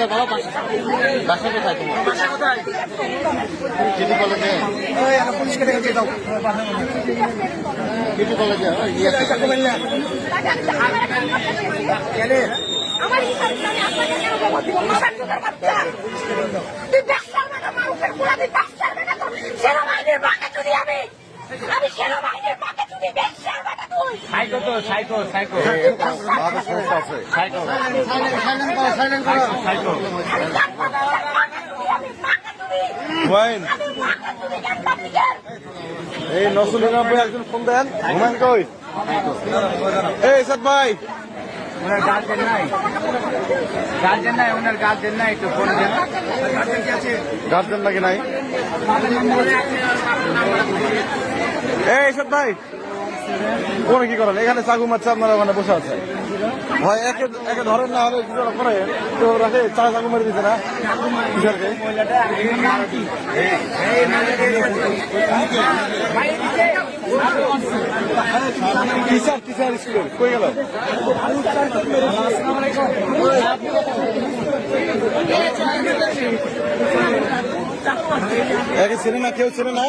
কোথায় বাবা? বাসা কোথায় তোমার? সিটি কলেজে। পুলিশকে দেখে দাও। সিটি কলেজে আমার হিসাব জানি আপনাকে কেন বলবো? তুই মুসলমানের বাচ্চা, তুই ব্যবসার বেটা, মানুষের পুরা তুই ব্যবসার বেটা, তো সেনাবাহিনীর বাঁকে চুরি আমি সেনাবাহিনীর বাঁকে চুরি ব্যবসার বেটা তুই। সাইকো তো সাইকো সাইকো সাইকো সাইকো এই 999 একজন ফোন দেন। হুমায়ুন কই? এই সাদ ভাই, ওনার গার্জেন নাই, গার্জেন নাই, ওনার গার্জেন নাই, একটু ফোন দেন। গার্জেন নাকি নাই? এই সাদ ভাই, ওখানে কি করেন? এখানে চাকু মারছে, আপনারা ওখানে বসে আছে। ভাই একে একে ধরেন না হলে কিছু করে তো রাখে চা চাকু মারি দিতে না কিশোরকে। টিচার টিচার স্কুলের কই গেল? একে ছিল না, কেউ ছিল না।